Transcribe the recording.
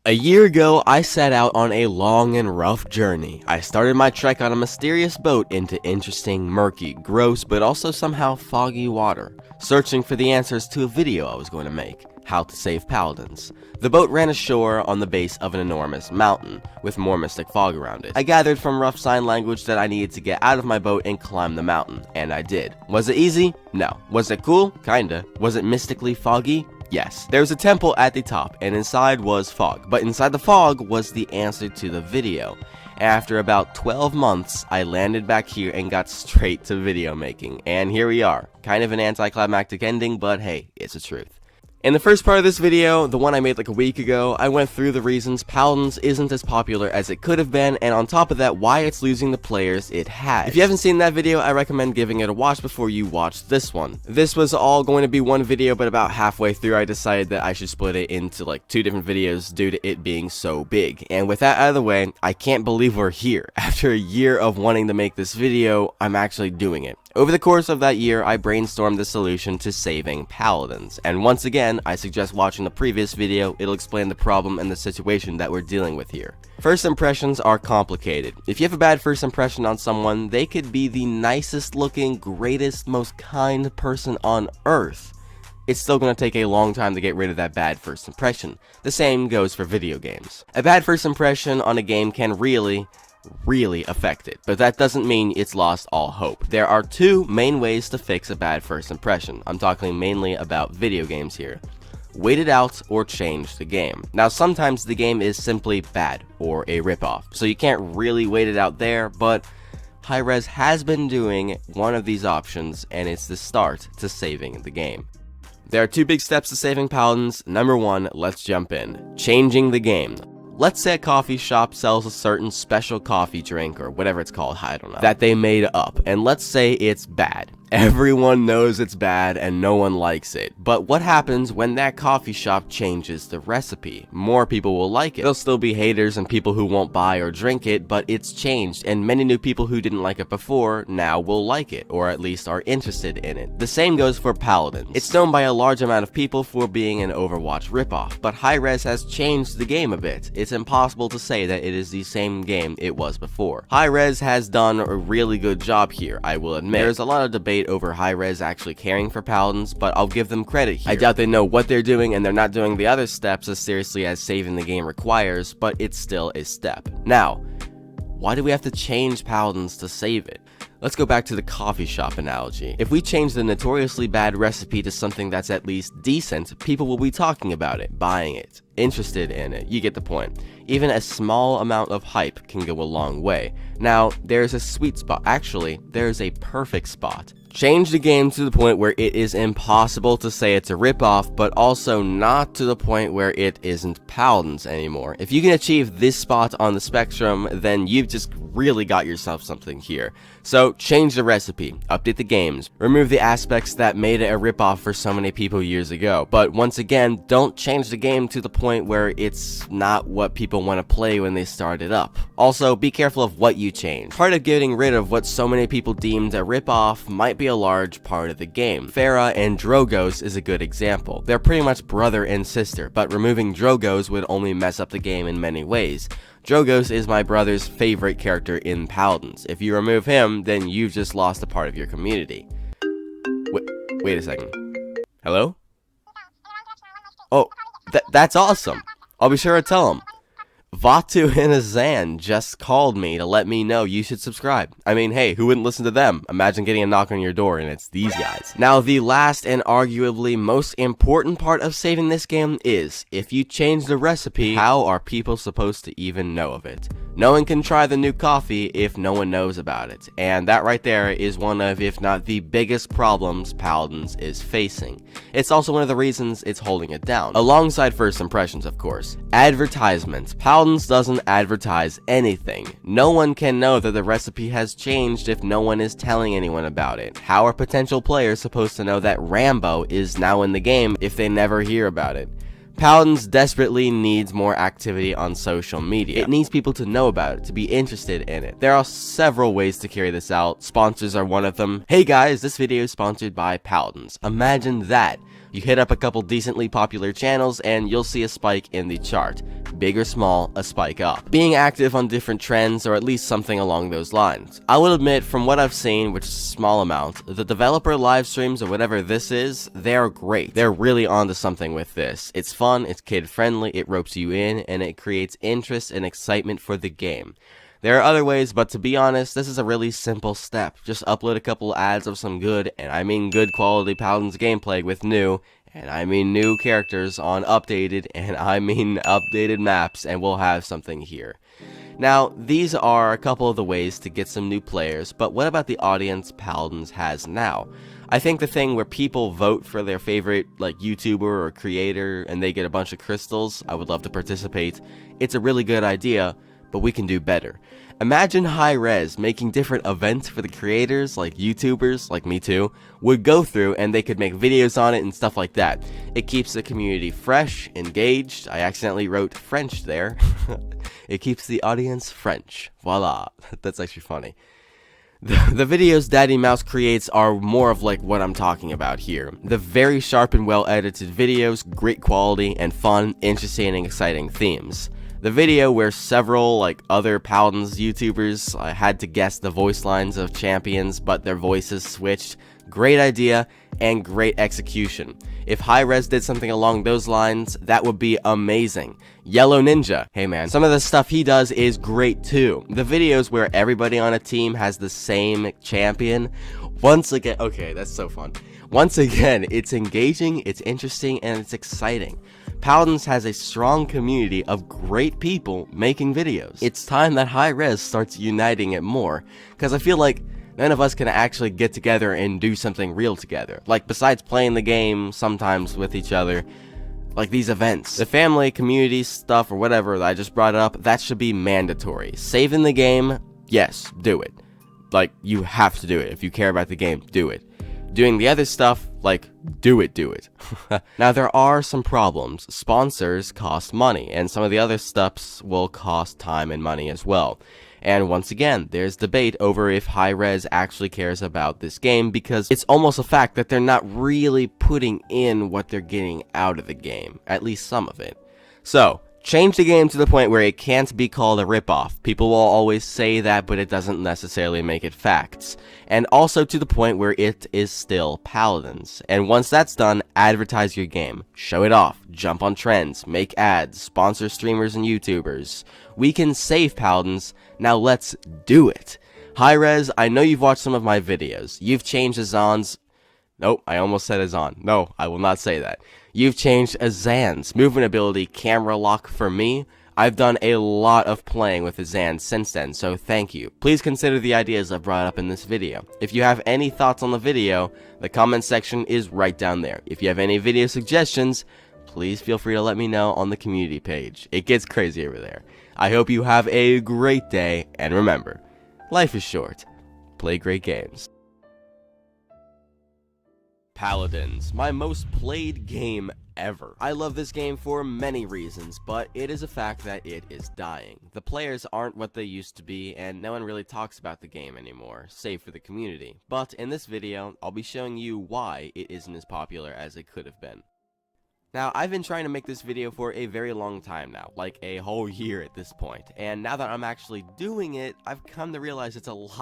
A year ago, I set out on a long and rough journey. I started my trek on a mysterious boat into interesting, murky, gross, but also somehow foggy water, searching for the answers to a video I was going to make, how to save paladins. The boat ran ashore on the base of an enormous mountain, with more mystic fog around it. I gathered from rough sign language that I needed to get out of my boat and climb the mountain, and I did. Was it easy? No. Was it cool? Kinda. Was it mystically foggy? Yes. There was a temple at the top, and inside was fog, but inside the fog was the answer to the video. After about 12 months, I landed back here and got straight to video making, and here we are. Kind of an anticlimactic ending, but hey, it's the truth. In the first part of this video, the one I made like a week ago, I went through the reasons Paladins isn't as popular as it could have been, and on top of that, why it's losing the players it has. If you haven't seen that video, I recommend giving it a watch before you watch this one. This was all going to be one video, but about halfway through I decided that I should split it into like 2 different videos due to it being so big. And with that out of the way, I can't believe we're here. After a year of wanting to make this video, I'm actually doing it. Over the course of that year, I brainstormed the solution to saving paladins, and once again, I suggest watching the previous video. It'll explain the problem and the situation that we're dealing with here. First impressions are complicated. If you have a bad first impression on someone, they could be the nicest looking, greatest, most kind person on earth. It's still going to take a long time to get rid of that bad first impression. The same goes for video games. A bad first impression on a game can really affect it, but that doesn't mean it's lost all hope. There are 2 main ways to fix a bad first impression. I'm talking mainly about video games here. Wait it out or change the game. Now sometimes the game is simply bad or a ripoff, so you can't really wait it out there, but Hi Rez has been doing one of these options, and it's the start to saving the game. There are 2 big steps to saving paladins. Number 1, let's jump in. Changing the game. Let's say a coffee shop sells a certain special coffee drink, or whatever it's called, I don't know, that they made up, and let's say it's bad. Everyone knows it's bad and no one likes it. But what happens when that coffee shop changes the recipe? More people will like it. There'll still be haters and people who won't buy or drink it, but it's changed, and many new people who didn't like it before now will like it, or at least are interested in it. The same goes for Paladins. It's known by a large amount of people for being an Overwatch ripoff, but Hi Rez has changed the game a bit. It's impossible to say that it is the same game it was before. Hi Rez has done a really good job here, I will admit. There's a lot of debate over Hi Rez actually caring for paladins, but I'll give them credit here. I doubt they know what they're doing, and they're not doing the other steps as seriously as saving the game requires, but it's still a step. Now, why do we have to change paladins to save it? Let's go back to the coffee shop analogy. If we change the notoriously bad recipe to something that's at least decent, people will be talking about it, buying it, interested in it. You get the point. Even a small amount of hype can go a long way. Now, there's a sweet spot. Actually, there's a perfect spot. Change the game to the point where it is impossible to say it's a ripoff, but also not to the point where it isn't paladins anymore. If you can achieve this spot on the spectrum, then you've just really got yourself something here. So change the recipe, update the games, remove the aspects that made it a ripoff for so many people years ago. But once again, don't change the game to the point where it's not what people want to play when they start it up. Also, be careful of what you change. Part of getting rid of what so many people deemed a ripoff might be a large part of the game. Farah and Drogos is a good example. They're pretty much brother and sister, but removing Drogos would only mess up the game in many ways. Drogos is my brother's favorite character in Paladins. If you remove him, then you've just lost a part of your community. Wait a second. Hello? Oh, that's awesome. I'll be sure to tell him. Vatu and Azan just called me to let me know you should subscribe. I mean, hey, who wouldn't listen to them? Imagine getting a knock on your door and it's these guys. Now, the last and arguably most important part of saving this game is, if you change the recipe, how are people supposed to even know of it? No one can try the new coffee if no one knows about it, and that right there is one of, if not the biggest problems Paladins is facing. It's also one of the reasons it's holding it down, alongside first impressions, of course. Advertisements. Paladins doesn't advertise anything. No one can know that the recipe has changed if no one is telling anyone about it. How are potential players supposed to know that Rambo is now in the game if they never hear about it? Paladins desperately needs more activity on social media. It needs people to know about it, to be interested in it. There are several ways to carry this out. Sponsors are one of them. Hey guys, this video is sponsored by Paladins. Imagine that. You hit up a couple decently popular channels and you'll see a spike in the chart. Big or small, a spike up. Being active on different trends, or at least something along those lines. I will admit, from what I've seen, which is a small amount, the developer live streams or whatever this is, they're great. They're really onto something with this. It's fun, it's kid friendly, it ropes you in, and it creates interest and excitement for the game. There are other ways, but to be honest, this is a really simple step. Just upload a couple ads of some good, and I mean good quality Paladins gameplay with new, and I mean new characters on updated, and I mean updated maps, and we'll have something here. Now, these are a couple of the ways to get some new players, but what about the audience Paladins has now? I think the thing where people vote for their favorite, like, YouTuber or creator, and they get a bunch of crystals, I would love to participate. It's a really good idea, but we can do better. Imagine Hi Rez making different events for the creators, like YouTubers, like me too, would go through and they could make videos on it and stuff like that. It keeps the community fresh, engaged. I accidentally wrote French there. It keeps the audience French. Voila. That's actually funny. The videos Daddy Mouse creates are more of like what I'm talking about here. The very sharp and well edited videos, great quality, and fun, interesting, and exciting themes. The video where several, like, other Paladins YouTubers had to guess the voice lines of champions, but their voices switched. Great idea, and great execution. If Hi Rez did something along those lines, that would be amazing. Yellow Ninja, hey man, some of the stuff he does is great too. The videos where everybody on a team has the same champion, once again, okay, that's so fun. Once again, it's engaging, it's interesting, and it's exciting. Paladins has a strong community of great people making videos. It's time that Hi Rez starts uniting it more, because I feel like none of us can actually get together and do something real together. Like, besides playing the game sometimes with each other, like these events. The family, community stuff, or whatever that I just brought up, that should be mandatory. Saving the game, yes, do it. Like, you have to do it. If you care about the game, do it. Doing the other stuff, like, do it. Now, there are some problems. Sponsors cost money, and some of the other stuffs will cost time and money as well. And once again, there's debate over if Hi Rez actually cares about this game, because it's almost a fact that they're not really putting in what they're getting out of the game, at least some of it. So, change the game to the point where it can't be called a ripoff. People will always say that, but it doesn't necessarily make it facts. And also to the point where it is still Paladins. And once that's done, advertise your game. Show it off. Jump on trends. Make ads. Sponsor streamers and YouTubers. We can save Paladins. Now let's do it. Hi Rez, I know you've watched some of my videos. You've changed Azan's... Nope, I almost said Azan. No, I will not say that. You've changed Azan's movement ability camera lock for me. I've done a lot of playing with Azan since then, so thank you. Please consider the ideas I've brought up in this video. If you have any thoughts on the video, the comment section is right down there. If you have any video suggestions, please feel free to let me know on the community page. It gets crazy over there. I hope you have a great day, and remember, life is short. Play great games. Paladins, my most played game ever. I love this game for many reasons, but it is a fact that it is dying. The players aren't what they used to be, and no one really talks about the game anymore, save for the community. But in this video, I'll be showing you why it isn't as popular as it could have been. Now, I've been trying to make this video for a very long time now, like a whole year at this point, and now that I'm actually doing it, I've come to realize it's a lot